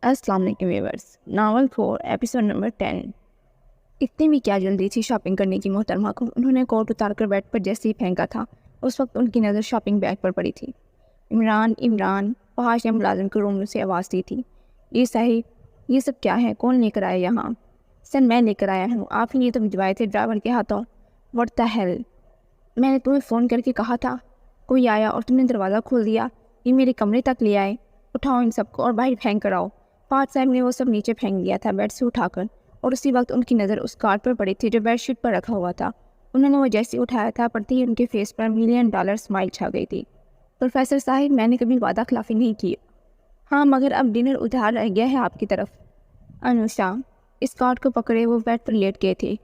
अस्सलाम वालेकुम viewers. Novel 4 episode number 10। इतनी भी क्या जल्दी थी शॉपिंग करने की मोहतरमा को। उन्होंने कोट उतार कर बेड पर जैसे ही फेंका था, उस वक्त उनकी नज़र शॉपिंग बैग पर पड़ी थी। इमरान इमरान फहाश ने मुलाजिम के रूम से आवाज़ दी थी। ये साहिब, ये सब क्या है? कौन लेकर आया यहाँ? सर, मैं लेकर आया हूँ, आप ही ये तो भिजवाए थे ड्राइवर के हाथों। What the hell! मैंने तुम्हें फ़ोन करके कहा था, कोई आया और तुमने दरवाज़ा खोल दिया। ये मेरे कमरे तक ले आए। उठाओ इन सबको और बाहर फेंक कर आओ। फाज साहब ने वो सब नीचे फेंक दिया था बेड से उठाकर, और उसी वक्त उनकी नज़र उस कार्ड पर पड़ी थी जो बेडशीट पर रखा हुआ था। उन्होंने वो जैसे ही उठाया था, पड़ते ही उनके फेस पर $1,000,000 स्माइल छा गई थी। प्रोफेसर साहिब, मैंने कभी वादा खिलाफी नहीं की। हाँ, मगर अब डिनर उधार रह गया है आपकी तरफ। अनुषा इस कार्ड को पकड़े वो बेड पर लेट गए थे।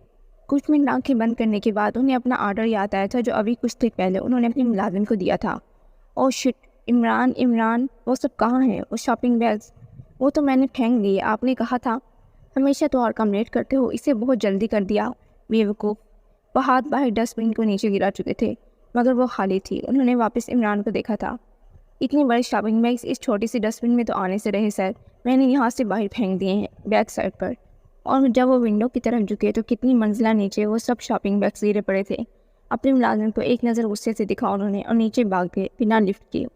कुछ मिनट आंखें बंद करने के बाद उन्हें अपना ऑर्डर याद आया था जो अभी कुछ देर पहले उन्होंने अपने मुलाजिम को दिया था। Oh shit! इमरान इमरान वो सब कहाँ हैं? वो शॉपिंग बैग्स? वो तो मैंने फेंक दिए। आपने कहा था। हमेशा तो और काम लेट करते हो, इसे बहुत जल्दी कर दिया। बेवकूफ़! वो हाथ बाहर डस्टबिन को नीचे गिरा चुके थे, मगर वो खाली थी। उन्होंने वापस इमरान को देखा था। इतनी बड़ी शॉपिंग बैग्स इस छोटी सी डस्टबिन में तो आने से रहे सर। मैंने यहाँ से बाहर फेंक दिए हैं बैक साइड पर। और जब वो विंडो की तरफ झुके तो कितनी मंजिला नीचे वो सब शॉपिंग बैग्स गिरे पड़े थे। अपने मुलाजिम को एक नज़र गुस्से से दिखा उन्होंने और नीचे भाग गए बिना लिफ्ट किए।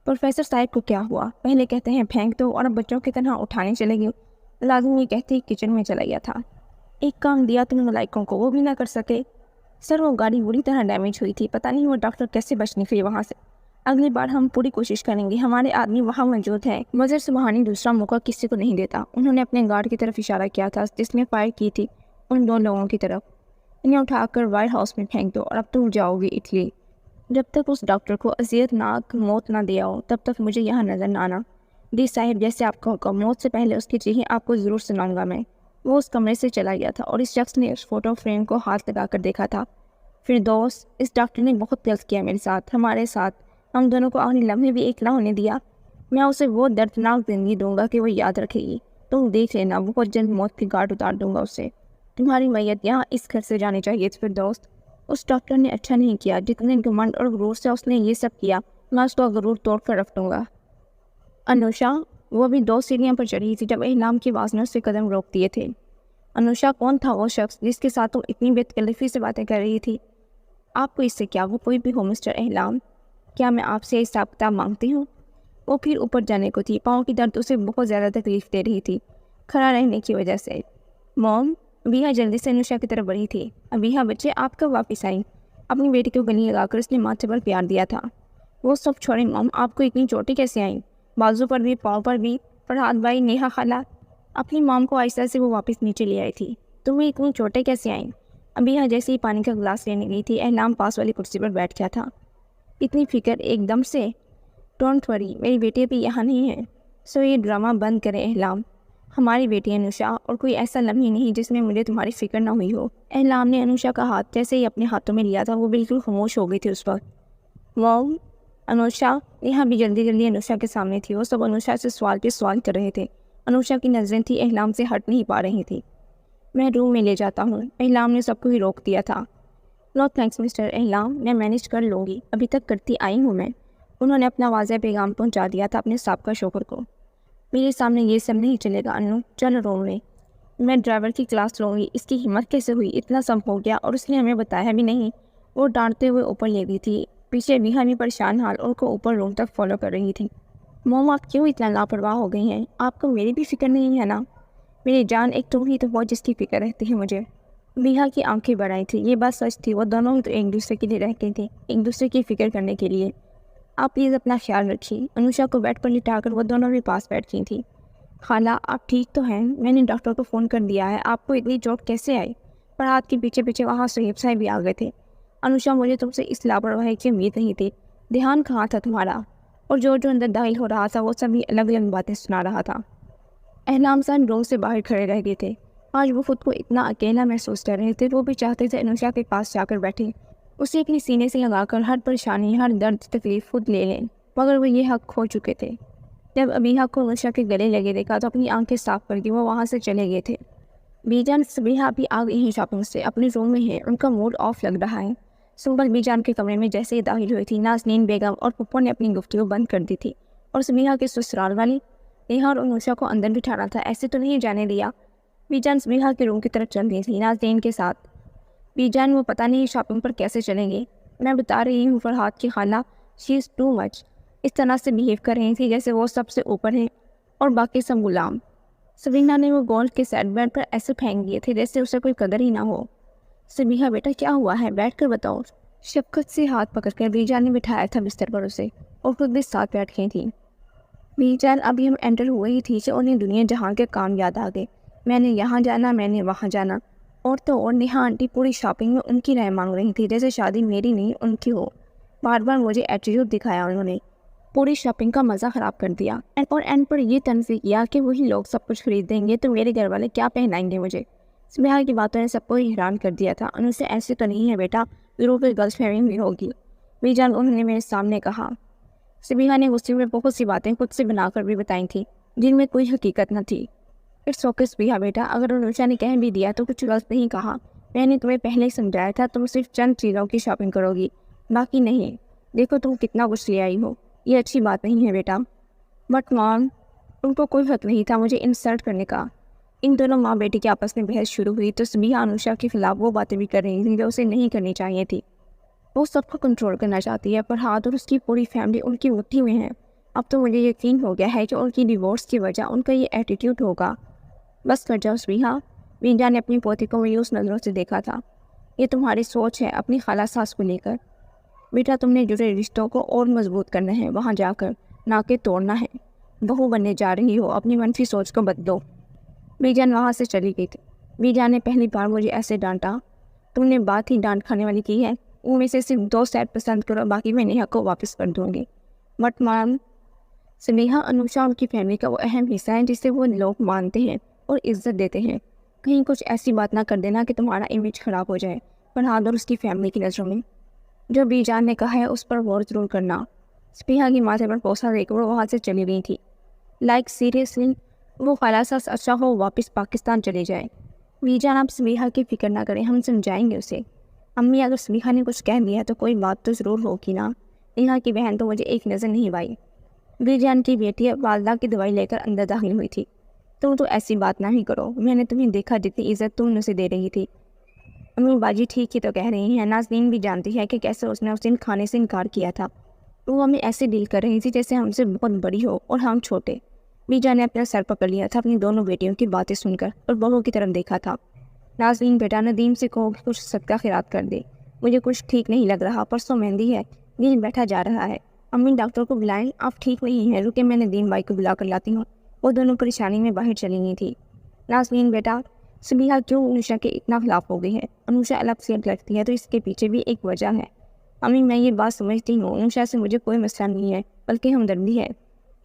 प्रोफेसर साहब को क्या हुआ? पहले कहते हैं फेंक दो और अब बच्चों की तरह उठाने चले गए। मुलाजिम ये कहते ही किचन में चला गया था। एक काम दिया तुम मलाइकों को, वो भी ना कर सके। सर, वो गाड़ी बुरी तरह डैमेज हुई थी, पता नहीं वो डॉक्टर कैसे बच निकले वहाँ से। अगली बार हम पूरी कोशिश करेंगे, हमारे आदमी वहाँ मौजूद हैं। मजर सुबहानी दूसरा मौका किसी को नहीं देता। उन्होंने अपने गार्ड की तरफ इशारा किया था जिसने फायर की थी उन दो लोगों की तरफ। इन्हें उठाकर वाइट हाउस में फेंक दो और अब तुम जाओगे इटली। जब तक उस डॉक्टर को अज़ियतनाक मौत ना दिया हो तब तक मुझे यहाँ नजर ना आना। दी साहिब, जैसे आपका हुक्म, मौत से पहले उसकी चीखें आपको ज़रूर सुनाऊंगा मैं। वो उस कमरे से चला गया था और इस शख्स ने उस फोटो फ्रेम को हाथ लगाकर देखा था। फिर दोस्त, इस डॉक्टर ने बहुत गलत किया मेरे साथ, हमारे साथ। हम दोनों को आखिरी लम्हे भी एक ना होने दिया। मैं उसे वो दर्दनाक ज़िंदगी दूंगा कि वो याद रखेगी। तुम देख लेना, बहुत जल्द मौत की गांठ उतार दूंगा उससे। तुम्हारी मैयत यहाँ इस घर से जानी चाहिए। फिर दोस्त, उस डॉक्टर ने अच्छा नहीं किया। जितने घमंड और गुरूर से उसने ये सब किया, मैं उसका गुरूर तोड़ कर रख दूंगा। अनुषा, वो अभी 2 सीढ़ियाँ पर चढ़ी थी जब इनाम की आवाज़ ने उससे कदम रोक दिए थे। अनुषा, कौन था वो शख्स जिसके साथ तुम इतनी बेतकल्लफ़ी से बातें कर रही थी? आपको इससे क्या, वो कोई भी हो मिस्टर एहलाम। क्या मैं आपसे हिसाब किताब मांगती हूँ? वो फिर ऊपर जाने को थी। पाँव की दर्द उसे बहुत ज़्यादा तकलीफ दे रही थी, खड़ा रहने की वजह से। मॉम, अबीहा जल्दी से अनुषा की तरफ बढ़ी थी। अबीहा बच्चे, आप कब वापस आई? अपनी बेटी को गले लगाकर उसने माथे पर प्यार दिया था। वो सब छोड़े मॉम, आपको इतनी चोटें कैसे आई? बाजू पर भी, पाँव पर भी। फरहाद भाई, नेहा खाला। अपनी मॉम को आहिस्ता से वो वापस नीचे ले आई थी। तुम्हें इतनी चोटें कैसे आईं? अबीहा जैसे ही पानी का गिलास लेने गई थी, एहलाम पास वाली कुर्सी पर बैठ गया था। इतनी फिक्र एकदम से? डोंट वरी, मेरी बेटी अभी यहाँ नहीं है। सो ये ड्रामा बंद करें एहलाम। हमारी बेटी अनुषा, और कोई ऐसा लम्हा नहीं जिसमें मुझे तुम्हारी फिक्र ना हुई हो। एहलाम ने अनुषा का हाथ जैसे ही अपने हाथों में लिया था, वो बिल्कुल खामोश हो गई थी उस वक्त। मॉम, अनुषा। यहाँ भी जल्दी जल्दी अनुषा के सामने थी। वो सब अनुषा से सवाल पे सवाल कर रहे थे। अनुषा की नज़रें थी एहलाम से हट नहीं पा रही थी। मैं रूम में ले जाता हूँ, एहलाम ने सबको ही रोक दिया था। नो थैंक्स मिस्टर एहलाम, मैं मैनेज कर लूँगी, अभी तक करती आई हूँ मैं। उन्होंने अपना वाज़ेह पैगाम पहुँचा दिया था अपने साबका शौहर को। मेरे सामने ये सब नहीं चलेगा अनु, चल रूम में। मैं ड्राइवर की क्लास लूँगी। इसकी हिम्मत कैसे हुई? इतना सब हो गया और उसने हमें बताया भी नहीं। वो डांटते हुए ऊपर ले गई थी। पीछे बिहा भी परेशान हाल उनको ऊपर रूम तक फॉलो कर रही थी। मोम, आप क्यों इतना लापरवाह हो गई हैं? आपको मेरी भी फिक्र नहीं है ना? मेरी जान, एक तुम ही तो बहुत जिसकी फिक्र रहती है मुझे। बिहा की आंखें बढ़ आई थी। ये बात सच थी, वो दोनों ही तो एक दूसरे के लिए रहते थे, एक दूसरे की फिक्र करने के लिए। आप प्लीज़ अपना ख्याल रखिए। अनुषा को बेड पर लिटाकर वो दोनों भी पास बैठ गई थी। खाला, आप ठीक तो हैं? मैंने डॉक्टर को फ़ोन कर दिया है। आपको इतनी चोट कैसे आई? फरहाद के पीछे पीछे वहाँ सुहेब साहब भी आ गए थे। अनुषा, मुझे तुमसे इस लापरवाही की उम्मीद नहीं थी। ध्यान कहाँ था तुम्हारा? और जो जो अंदर दाखिल हो रहा था वो सभी अलग अलग बातें सुना रहा था। एहलाम साहब रूम से बाहर खड़े रह गए थे। आज वो खुद को इतना अकेला महसूस कर रहे थे। वो भी चाहते थे अनुषा के पास जाकर बैठे, उसे अपने सीने से लगाकर हर परेशानी, हर दर्द, तकलीफ खुद ले लें, मगर वो ये हक खो चुके थे। जब अबीहा को अनुषा के गले लगे देखा तो अपनी आंखें साफ करके वो वहाँ से चले गए थे। बीजान, सबीहा भी आ गई हैं शॉपिंग से, अपने रूम में है, उनका मूड ऑफ लग रहा है। सुंबल बीजान के कमरे में जैसे ही दाखिल हुई थी, नाज़नीन बेगम और पप्पो ने अपनी गुफ्तगू बंद कर दी थी। और सबीहा के ससुराल वाली नेहा और अनुषा को अंदर बिठाना था, ऐसे तो नहीं जाने दिया। बीजान स्नेहा के रूम की तरफ चल रही थी नाज़नीन के साथ। बीजान वो पता नहीं शॉपिंग पर कैसे चलेंगे। मैं बता रही हूँ फरहाद की खाला, शी इज़ टू मच। इस तरह से बिहेव कर रही थी जैसे वो सबसे ऊपर है और बाकी सब गुलाम। सबीना ने वो गोल्ड के सेट बेड पर ऐसे फेंक दिए थे जैसे उसे कोई कदर ही ना हो। सबीहा बेटा क्या हुआ है, बैठ कर बताओ। शफकत से हाथ पकड़कर बीजान ने बिठाया था बिस्तर पर उसे और खुद भी साथ बैठ गई थी। बीजान अभी हम एंटर हुए ही थी कि उन्हें दुनिया जहाँ के काम याद आ गए। मैंने यहाँ जाना, मैंने वहाँ जाना। और तो और नेहा आंटी पूरी शॉपिंग में उनकी राय मांग रही थी जैसे शादी मेरी नहीं उनकी हो। बार बार मुझे एटीट्यूड दिखाया उन्होंने, पूरी शॉपिंग का मज़ा ख़राब कर दिया। और एंड पर ये तंज़ीह किया कि वही लोग सब कुछ खरीद देंगे तो मेरे घर वाले क्या पहनाएंगे मुझे। स्नेहा की बातों ने सबको हैरान कर दिया था। उनसे ऐसे तो नहीं है बेटा, ज़रूर कोई गलतफहमी भी होगी। बीजान उन्होंने मेरे सामने कहा। सबिहा ने गुस्से में बहुत सी बातें खुद से बनाकर भी बताई थी जिनमें कोई हकीकत न थी। इट्स ओके सबिहा बेटा, अगर अनुषा ने कह भी दिया तो कुछ गलत नहीं कहा। मैंने तुम्हें पहले ही समझाया था तुम सिर्फ चंद चीज़ों की शॉपिंग करोगी, बाकी नहीं। देखो तुम कितना कुछ ले आई हो, ये अच्छी बात नहीं है बेटा। बट मॉम, उनको कोई हक नहीं था मुझे इंसल्ट करने का। इन दोनों माँ बेटी के आपस में बहस शुरू हुई तो सबिहा अनुषा के खिलाफ वो बातें भी कर रही थी जो उसे नहीं करनी चाहिए थी। वो सबको कंट्रोल करना चाहती है, फरहाद और उसकी पूरी फैमिली उनकी मुट्ठी में है। अब तो मुझे यकीन हो गया है कि उनकी डिवोर्स की वजह उनका ये एटीट्यूड होगा। बस कर जाओ सबिहा। बीजा ने अपनी पोती को मायूस नज़रों से देखा था। ये तुम्हारी सोच है अपनी खाला सास को लेकर। बेटा तुमने जुड़े रिश्तों को और मजबूत करना है वहाँ जाकर, ना कि तोड़ना है। बहू बनने जा रही हो, अपनी मनफी सोच को बदलो। बीजान वहाँ से चली गई थी। बीजान ने पहली बार मुझे ऐसे डांटा। तुमने बात ही डांट खाने वाली की है। उनमें से सिर्फ 2 सेट पसंद करो, बाकी मैं नेहा को वापस कर दूँगी। बट मैम, स्नेहा अनुषा उनकी फैमिली का वो अहम हिस्सा है जिसे वो लोग मानते हैं और इज्जत देते हैं। कहीं कुछ ऐसी बात ना कर देना कि तुम्हारा इमेज ख़राब हो जाए फरहाद और उसकी फैमिली की नज़रों में। जो बीजान ने कहा है उस पर गौर जरूर करना। स्नेहा की माथे पर पोसा देकर वो वहाँ से चली गई थी। लाइक सीरियसली, वो खाला सास अच्छा हो वापस पाकिस्तान चले जाए। बीजान आप स्नेहा की फिक्र ना करें, हम समझाएंगे उसे। अम्मी अगर स्नेहा ने कुछ कह दिया तो कोई बात तो ज़रूर होगी ना। नेहा की बहन तो मुझे एक नज़र नहीं आई। बीजान की बेटी वालदा की दवाई लेकर अंदर दाखिल हुई थी। तुम तो ऐसी बात ना ही करो, मैंने तुम्हें देखा जितनी इज्जत तुम उसे दे रही थी। अम्मी बाजी ठीक ही तो कह रही हैं। नाज़नीन भी जानती है कि कैसे उसने उस दिन खाने से इनकार किया था। वो हमें ऐसे डील कर रही थी जैसे हमसे बहुत बड़ी हो और हम छोटे। बीजा ने अपना सर पकड़ लिया था अपनी दोनों बेटियों की बातें सुनकर और बहू की तरफ देखा था। नाज़नीन बेटा, नदीम से कहो कि कुछ सदका खैरात कर दे, मुझे कुछ ठीक नहीं लग रहा। परसों मेहंदी है, दिल बैठा जा रहा है। अम्मी डॉक्टर को बुलाएं, आप ठीक नहीं हैं। रुके, मैं नदीम भाई को बुला कर लाती हूँ। वो दोनों परेशानी में बाहर चली गई थी। नाज़नीन बेटा, सबिहा क्यों अनुषा के इतना खिलाफ हो गई है? अनुषा अलग से लगती है तो इसके पीछे भी एक वजह है। अम्मी मैं ये बात समझती हूँ, अनुषा से मुझे कोई मसला नहीं है बल्कि हमदर्दी है,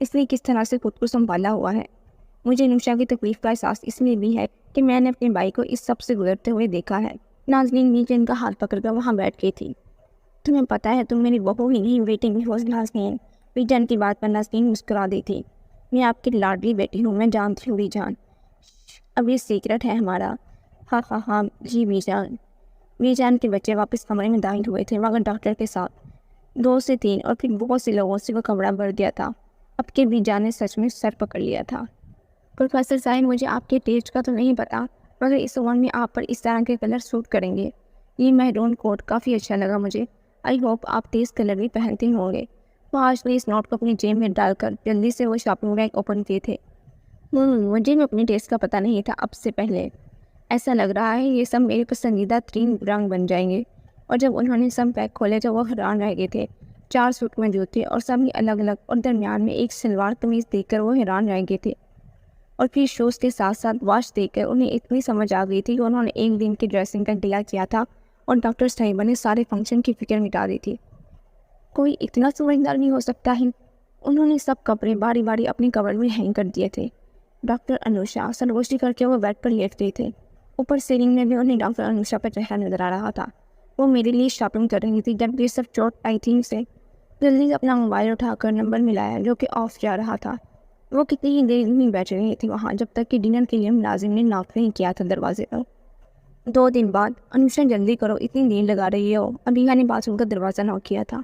इसलिए किस तरह से खुद को संभाला हुआ है। मुझे अनुषा की तकलीफ का एहसास इसलिए भी है कि मैंने अपने भाई को इस सब से गुजरते हुए देखा है। नाज़नीन नीचे इनका हाथ पकड़कर वहाँ बैठ गई थी। तुम्हें पता है तुम मेरी बहू ही नहीं, बेटी भी हो नाज़नीन। बीजान की बात पर नाज़नीन मुस्कुरा दी थी। मैं आपकी लाडली बेटी हूँ, मैं जानती हूँ बीजान। अब ये सीक्रेट है हमारा। हाँ हाँ हाँ जी बीजान। बीजान के बच्चे वापस कमरे में दाखिल हुए थे मगर डॉक्टर के साथ 2 से 3 और फिर बहुत से लोगों से वो कमरा भर गया था। अब के बीजान ने सच में सर पकड़ लिया था। प्रोफेसर साहब, मुझे आपके टेस्ट का तो नहीं पता मगर इस उम्र में आप पर इस तरह के कलर सूट करेंगे। ये महरून कोट काफ़ी अच्छा लगा मुझे। आई होप आप तेज़ कलर भी पहनते होंगे। वो आज इस नोट को अपनी जेब में डालकर जल्दी से वो शॉपिंग बैग ओपन किए थे। मुझे भी अपनी टेस्ट का पता नहीं था अब से पहले। ऐसा लग रहा है ये सब मेरे पसंदीदा 3 रंग बन जाएंगे। और जब उन्होंने सब बैग खोले तो वो हैरान रह गए थे। 4 सूट मौजूद थे और सभी अलग अलग, और दरमियान में एक सलवार कमीज़ देखकर वो हैरान रह गए थे। और फिर शूज़ के साथ साथ वॉच देखकर उन्हें इतनी समझ आ गई थी कि उन्होंने एक दिन की ड्रेसिंग का डिला किया था और डॉक्टर साहिबा ने सारे फंक्शन की फिक्र मिटा दी थी। कोई इतना समझदार नहीं हो सकता है। उन्होंने सब कपड़े बारी बारी अपनी कवर में हैंग कर दिए थे। डॉक्टर अनुषा सरगोशी करके वो बेड पर लेट गई थे। ऊपर सीलिंग में भी उन्हें डॉक्टर अनुषा का चेहरा नजर आ रहा था। वो मेरे लिए शॉपिंग कर रही थी जब ये सब चोट आई थी उसे। जल्दी से अपना मोबाइल उठाकर नंबर मिलाया जो कि ऑफ जा रहा था। वो कितनी ही देर नहीं बैठ रही थी वहाँ जब तक कि डिनर के लिए मुलाजिम ने नॉक नहीं किया था दरवाजे पर। 2 दिन बाद, अनुषा जल्दी करो, इतनी देर लगा रही हो। अबीहा ने बाथरूम का दरवाज़ा नॉक किया था।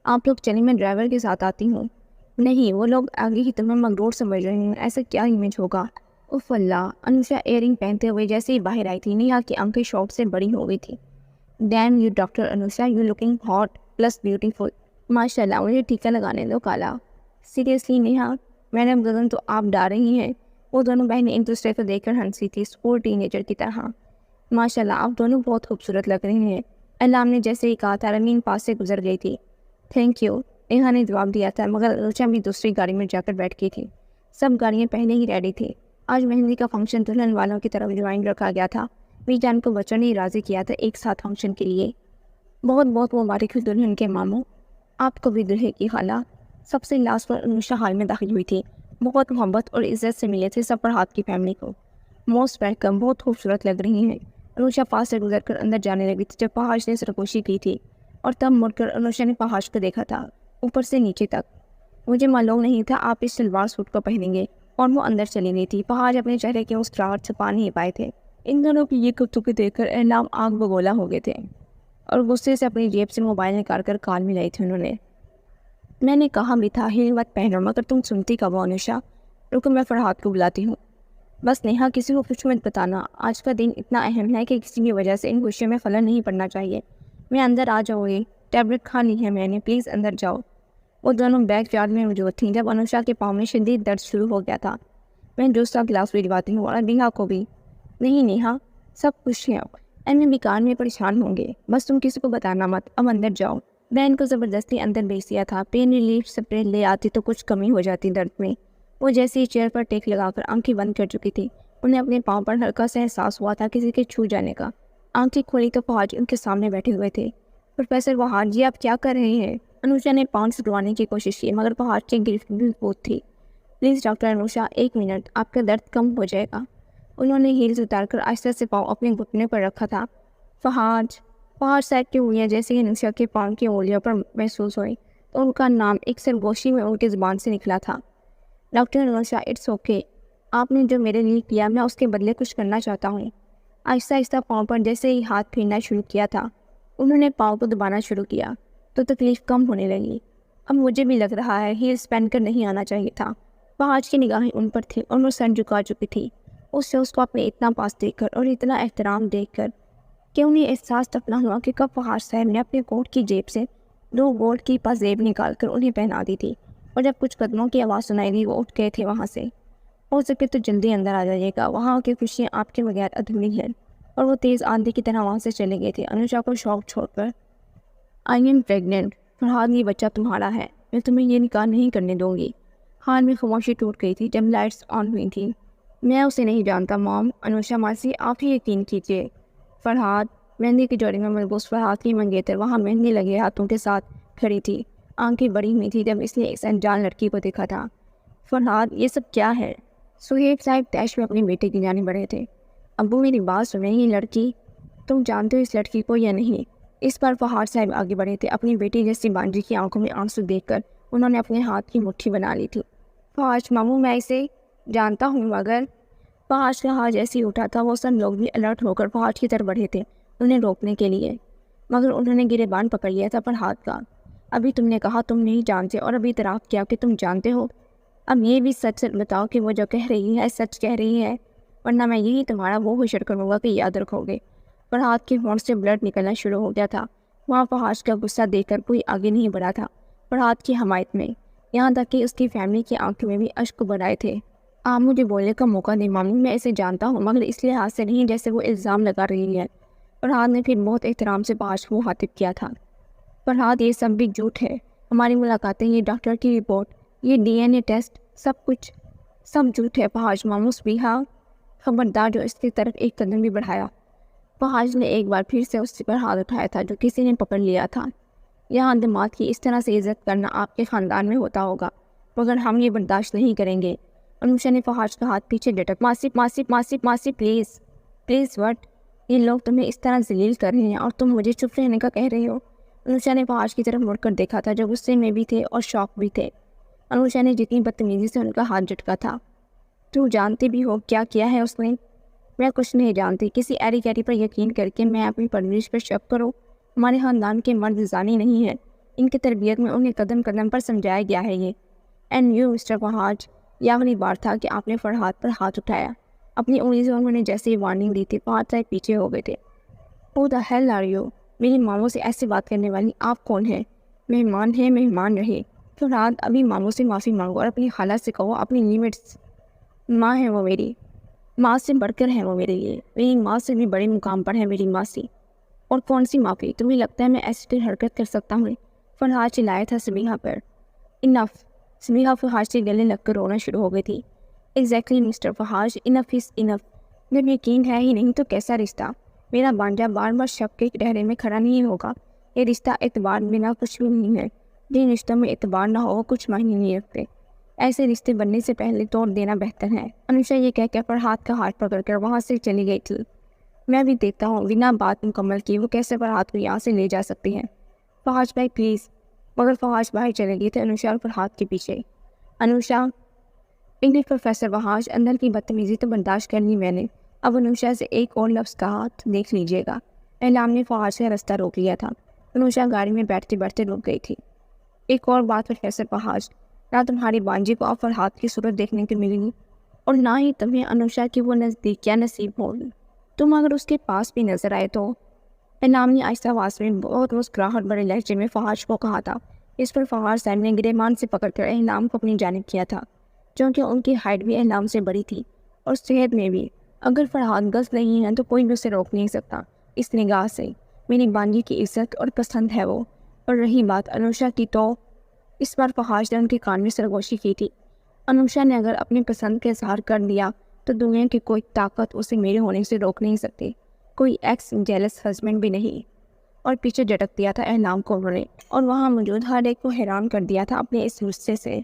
आप लोग चलिए, मैं ड्राइवर के साथ आती हूँ। نہیں، وہ لوگ آگے کی تمہیں مغرور سمجھ رہے ہیں، ایسا کیا امیج ہوگا؟ If Allah! انوشا ایئر رنگ پہنتے ہوئے جیسے ہی باہر آئی تھی، نیہا کی آنکھیں شوق سے بڑی ہو گئی تھی. Damn you doctor Anusha, you looking hot plus beautiful. ماشاء اللہ، مجھے ٹیکا لگانے دو کالا. سیریسلی نیہا، میڈم گگن تو آپ ڈا رہی ہیں. وہ دونوں بہنیں ایک دوسرے کو دیکھ کر ہنسی تھی، اسکول ٹین ایجر کی طرح. ماشاء اللہ، آپ دونوں بہت خوبصورت لگ رہی ہیں. علام نے جیسے ہی کہا تھا رمین پاس سے گزر گئی تھی. تھینک یو، نیہا نے جواب دیا تھا، مگر انوشا بھی دوسری گاڑی میں جا کر بیٹھ گئی تھی. سب گاڑیاں پہلے ہی ریڈی تھی. آج مہندی کا فنکشن دلہن والوں کی طرف ڈیزائن رکھا گیا تھا. می جان کو بچوں نے راضی کیا تھا ایک ساتھ فنکشن کے لیے. بہت بہت مبارک ہو دلہن کے ماموں. آپ کو بھی دلہے کی خالہ. سب سے لاسٹ پر انوشا ہال میں داخل ہوئی تھی. بہت محبت اور عزت سے ملے تھے سب فرحات کی فیملی کو. موسٹ ویلکم، بہت خوبصورت لگ رہی ہیں. انوشا پاس سے گزر کر اندر جانے لگی تھی جب پہاش نے سرگوشی کی تھی، اور تب مڑ کر انوشا نے پہاش کو دیکھا تھا، اوپر سے نیچے تک. مجھے معلوم نہیں تھا آپ اس شلوار سوٹ کو پہنیں گے. اور وہ اندر چلی گئی تھی. پہاش اپنے چہرے کے مسکراہٹ چھپا نہیں پائے تھے. ان دونوں کی یہ گفتگو دیکھ کر اعلام آگ بگولا ہو گئے تھے، اور غصے سے اپنی جیب سے موبائل نکال کر کال ملائی تھی انہوں نے. میں نے کہا بھی تھا ہیل مت پہنو، مگر تم سنتی کب ہو انوشا؟ رکو میں فرحات کو بلاتی ہوں. بس نیہا، کسی کو کچھ مت بتانا. آج کا دن اتنا اہم ہے کہ کسی بھی وجہ سے ان خوشیوں میں خلل نہیں پڑنا چاہیے. میں اندر آ جاؤ گی. ٹیبلٹ کھا لی ہے میں نے، پلیز اندر جاؤ. وہ دونوں بیک یارڈ میں موجود تھیں جب انوشا کے پاؤں میں شدید درد شروع ہو گیا تھا. میں دوسرا گلاس بھجواتی ہوں، اور نیہا کو بھی. نہیں نیہا، سب خوش ہیں، ایمیں بیکار میں پریشان ہوں گے. بس تم کسی کو بتانا مت. اب اندر جاؤ. بہن کو زبردستی اندر بھیج دیا تھا. پین ریلیف اسپرے لے آتی تو کچھ کمی ہو جاتی درد میں. وہ جیسے ہی چیئر پر ٹیک لگا کر آنکھیں بند کر چکی تھی، انہیں اپنے پاؤں پر ہلکا سا احساس ہوا تھا کسی کے چھو جانے کا. آنکھیں کھولی تو فہد ان کے سامنے بیٹھے ہوئے تھے. پروفیسر وہاج جی، آپ کیا کر رہے ہیں؟ انوشا نے پاؤں چھڑوانے کی کوشش کی، مگر فہد کی گرفت مضبوط تھی. پلیز ڈاکٹر انوشا، 1 منٹ، آپ کا درد کم ہو جائے گا. انہوں نے ہیلز اتار کر آہستہ سے پاؤں اپنے گھٹنے پر رکھا تھا. فہد سائڈ کی انگلیاں جیسے ہی انوشا کے پاؤں کی انگلیوں پر محسوس ہوئی تو ان کا نام ایک سرگوشی میں ان کی زبان سے نکلا تھا. Doctor Anusha, it's okay. آپ نے جو میرے لیے کیا، میں اس کے بدلے کچھ کرنا چاہتا ہوں. آہستہ آہستہ پاؤں پر جیسے ہی ہاتھ پھیرنا شروع کیا تھا، انہوں نے پاؤں کو دبانا شروع کیا تو تکلیف کم ہونے لگی. اب مجھے بھی لگ رہا ہے ہیلز پہن کر نہیں آنا چاہیے تھا. فہد کی نگاہیں ان پر تھیں اور وہ سر جھکا چکی تھی. اس کو اپنے اتنا پاس دیکھ کر اور اتنا احترام دیکھ کر کہ انہیں احساس ٹپنا ہوا کہ کب فہد صاحب نے اپنے کوٹ کی جیب سے 2 گولڈ کی پازیب نکال کر انہیں پہنا دی تھی. اور جب کچھ قدموں کی آواز سنائی دی، وہ اٹھ گئے تھے وہاں سے. ہو سکے تو جلدی اندر آ جائیے گا، وہاں کی خوشیاں آپ کے بغیر ادھوری ہیں. اور وہ تیز آندھی کی طرح وہاں سے چلے گئے تھے انوشا کو شوق چھوڑ کر. I am pregnant. فرحاد، یہ بچہ تمہارا ہے. میں تمہیں یہ نکاح نہیں کرنے دوں گی. حال میں خاموشی ٹوٹ گئی تھی جب لائٹس آن ہوئی تھیں. میں اسے نہیں جانتا مام. انوشا ماسی، آپ ہی یقین کیجیے. فرحاد. مہندی کی جوڑی میں ملبوس فرحاد کی منگیتر وہاں مہندی لگے ہاتھوں کے ساتھ کھڑی تھی. آنکھیں بڑی ہوئی تھی جب اس نے ایک انجان لڑکی کو دیکھا تھا. فرحاد، یہ سب کیا ہے؟ سہیب صاحب تیش میں اپنے بیٹے کی جانب بڑھے تھے. ابو میری بات سنیں، یہ لڑکی، تم جانتے ہو اس لڑکی کو یا نہیں؟ اس پر فہد صاحب آگے بڑھے تھے. اپنی بیٹی جیسی بانجی کی آنکھوں میں آنسو دیکھ کر انہوں نے اپنے ہاتھ کی مٹھی بنا لی تھی. فہد ماموں، میں اسے جانتا ہوں، مگر فہد کا ہاتھ جیسے ہی اٹھا تھا وہ سب لوگ بھی الرٹ ہو کر فہد کی طرف بڑھے تھے انہیں روکنے کے لیے، مگر انہوں نے گریبان پکڑ لیا تھا فرحاد کا. ابھی تم نے کہا تم نہیں جانتے، اور ابھی اعتراف کیا کہ تم جانتے ہو. اب یہ بھی سچ بتاؤ کہ وہ جو کہہ رہی ہے سچ کہہ رہی ہے، ورنہ میں یہی تمہارا وہ حشر کروں گا کہ یاد رکھو گے. فرحاد کے ہونٹ سے بلڈ نکلنا شروع ہو گیا تھا. وہاں فہد کا غصہ دیکھ کر کوئی آگے نہیں بڑھا تھا فرحاد کی حمایت میں، یہاں تک کہ اس کی فیملی کی آنکھوں میں بھی اشک ابھر آئے تھے. آپ مجھے بولنے کا موقع دیں مامی، میں اسے جانتا ہوں، مگر اس لحاظ سے نہیں جیسے وہ الزام لگا رہی ہے. فرحاد نے پھر بہت احترام سے فہد کو مخاطب کیا تھا. فرحاد، یہ سب بھی جھوٹ ہے. ہماری ملاقاتیں، یہ ڈاکٹر کی رپورٹ، یہ DNA ٹیسٹ، سب جھوٹ ہے. فہد ماموں سبیحہ، خبردار جو اس کی طرف ایک قدم بھی بڑھایا. فہد نے ایک بار پھر سے اس پر ہاتھ اٹھایا تھا جو کسی نے پکڑ لیا تھا. یہاں دماغ کی اس طرح سے عزت کرنا آپ کے خاندان میں ہوتا ہوگا، مگر ہم یہ برداشت نہیں کریں گے. انوشا نے فہد کا ہاتھ پیچھے جھٹک. ماسی پلیز وٹ؟ یہ لوگ تمہیں اس طرح ذلیل کر رہے ہیں اور تم مجھے چپ رہنے کا کہہ رہے ہو. انوشا نے فہد کی طرف مڑ کر دیکھا تھا جو غصے میں بھی تھے اور شوق بھی تھے. انوشا نے جتنی بدتمیزی سے ان کا ہاتھ جھٹکا تھا. تو جانتی بھی ہو کیا کیا ہے اس نے؟ میں کچھ نہیں جانتی. کسی ایری کیری پر یقین کر کے میں اپنی پرورش پر شک کروں؟ ہمارے خاندان کے مرد زانی نہیں ہیں. ان کی تربیت میں انہیں قدم قدم پر سمجھایا گیا ہے. اینڈ یو مسٹر فہاج، یہ آخری بار تھا کہ آپ نے فرحات پر ہاتھ اٹھایا۔ اپنی انگلی سے انہوں نے جیسے ہی وارننگ دی تھی، فہد صاحب پیچھے ہو گئے تھے۔ او دا ہیل آر یو، میری ماموں سے ایسے بات کرنے والی آپ کون ہیں؟ مہمان ہیں، مہمان رہے۔ فرحات، ابھی ماموں سے معافی مانگو اور اپنی خالہ سے کہو اپنی لیمٹس۔ ماں ہے وہ میری، ماں سے بڑھ کر ہے وہ میرے لیے، میری ماں سے بھی بڑے مقام پر ہے میری ماسی۔ اور کون سی معافی؟ تمہیں لگتا ہے میں ایسی کوئی حرکت کر سکتا ہوں؟ فرحات چلایا تھا سمیحہ پر۔ انف! سمیحہ فہاج سے گلے لگ کر رونا شروع ہو گئی تھی۔ ایگزیکٹلی مسٹر فہاج، انف از انف۔ جب یقین ہے ہی نہیں تو کیسا رشتہ؟ میرا بانجا بار بار شک کے ڈہرے میں کھڑا نہیں ہوگا۔ یہ رشتہ اعتبار بنا کچھ بھی نہیں ہے۔ جن رشتوں میں اعتبار نہ ہو وہ کچھ معنی نہیں رکھتے۔ ایسے رشتے بننے سے پہلے توڑ دینا بہتر ہے۔ انوشا یہ کہہ کر فرحات کا ہاتھ پکڑ کر وہاں سے چلی گئی تھی۔ میں بھی دیکھتا ہوں بنا بات مکمل کی وہ کیسے فرحات کو یہاں سے لے جا سکتی ہیں۔ فہاج بھائی پلیز۔ مگر فہاج باہر چلے گئے تھے انوشا اور فرحات کے پیچھے۔ انوشا، انگلش پروفیسر فہاج، اندر کی بدتمیزی تو برداشت کر لی میں نے، اب انوشا سے ایک اور لفظ کہا تو دیکھ لیجیے گا۔ اعلام نے فہاج کا راستہ روک لیا تھا۔ انوشا گاڑی میں بیٹھتے بیٹھتے رک گئی تھی۔ ایک اور بات پروفیسر فہاج، نہ تمہاری بانجی کو اب فرحات کی صورت دیکھنے کو ملے گی اور نہ ہی تمہیں انوشا کی وہ نزدیکیاں نصیب ہوگی۔ تم اگر اس کے پاس بھی نظر آئے تو۔ اعلام نے آہستہ آواز میں بہت مسکراہٹ بڑے لہجے میں فہاج کو کہا تھا۔ اس پر فہاج صاحب نے گریبان سے پکڑ کر اعلام کو اپنی جانب کیا تھا، چونکہ ان کی ہائٹ بھی اعلام سے بڑی تھی اور صحت میں بھی۔ اگر فرحات غلط نہیں ہے تو کوئی بھی اسے روک نہیں سکتا۔ اس نگاہ سے میری بانجی کی عزت اور پسند ہے وہ۔ اور رہی بات انوشا کی تو اس بار فہاج نے ان کے کان میں سرگوشی کی تھی۔ انوشا نے اگر اپنی پسند کا اظہار کر دیا تو دنیا کی کوئی طاقت اسے میرے ہونے سے روک نہیں سکتی، کوئی ایکس جیلس ہسبینڈ بھی نہیں۔ اور پیچھے جھٹک دیا تھا اعلام کو انہوں نے، اور وہاں موجود ہر ایک کو حیران کر دیا تھا اپنے اس غصے سے۔